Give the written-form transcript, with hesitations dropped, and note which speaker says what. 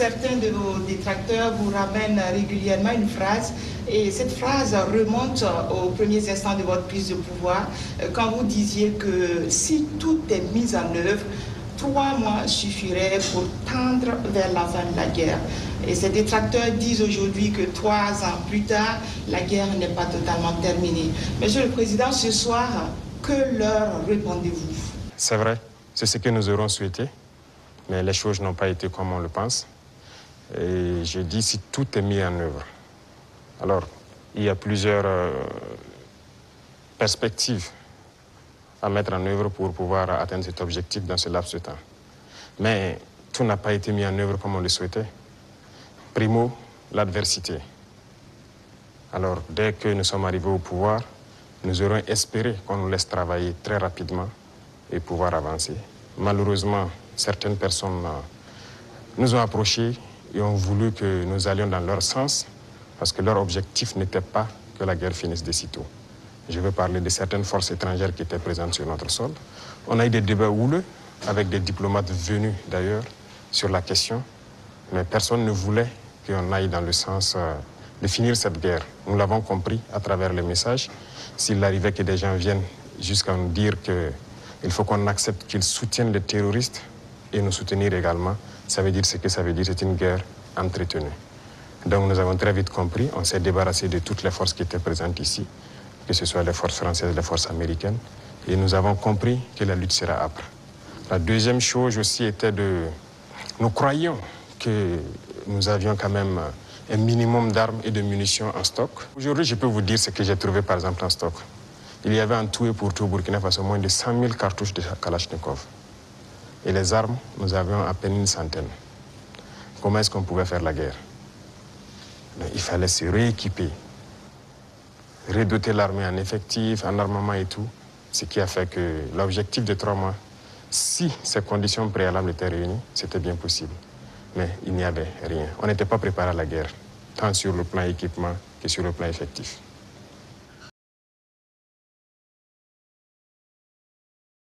Speaker 1: certains de vos détracteurs vous ramènent régulièrement une phrase, et cette phrase remonte aux premiers instants de votre prise de pouvoir, quand vous disiez que si tout est mis en œuvre, 3 mois suffiraient pour tendre vers la fin de la guerre. Et ces détracteurs disent aujourd'hui que 3 ans plus tard, la guerre n'est pas totalement terminée. Monsieur le Président, ce soir, que leur répondez-vous?
Speaker 2: C'est vrai, c'est ce que nous aurons souhaité, mais les choses n'ont pas été comme on le pense. Et je dis si tout est mis en œuvre. Alors, il y a plusieurs perspectives à mettre en œuvre pour pouvoir atteindre cet objectif dans ce laps de temps. Mais tout n'a pas été mis en œuvre comme on le souhaitait. Primo, l'adversité. Alors, dès que nous sommes arrivés au pouvoir, nous aurons espéré qu'on nous laisse travailler très rapidement et pouvoir avancer. Malheureusement, certaines personnes nous ont approchés et ont voulu que nous allions dans leur sens parce que leur objectif n'était pas que la guerre finisse de sitôt. Je veux parler de certaines forces étrangères qui étaient présentes sur notre sol. On a eu des débats houleux avec des diplomates venus d'ailleurs sur la question, mais personne ne voulait qu'on aille dans le sens de finir cette guerre. Nous l'avons compris à travers les messages. S'il arrivait que des gens viennent jusqu'à nous dire qu'il faut qu'on accepte qu'ils soutiennent les terroristes et nous soutenir également, ça veut dire ce que ça veut dire, c'est une guerre entretenue. Donc nous avons très vite compris, on s'est débarrassé de toutes les forces qui étaient présentes ici, que ce soit les forces françaises, les forces américaines, et nous avons compris que la lutte sera âpre. La deuxième chose aussi était nous croyions que nous avions quand même un minimum d'armes et de munitions en stock. Aujourd'hui, je peux vous dire ce que j'ai trouvé par exemple en stock. Il y avait en tout et pour tout au Burkina Faso moins de 100 000 cartouches de Kalachnikov. Et les armes, nous avions à peine une centaine. Comment est-ce qu'on pouvait faire la guerre? Il fallait se rééquiper, redoter l'armée en effectifs, en armement et tout. Ce qui a fait que l'objectif de 3 mois, si ces conditions préalables étaient réunies, c'était bien possible. Mais il n'y avait rien. On n'était pas préparé à la guerre, tant sur le plan équipement que sur le plan effectif.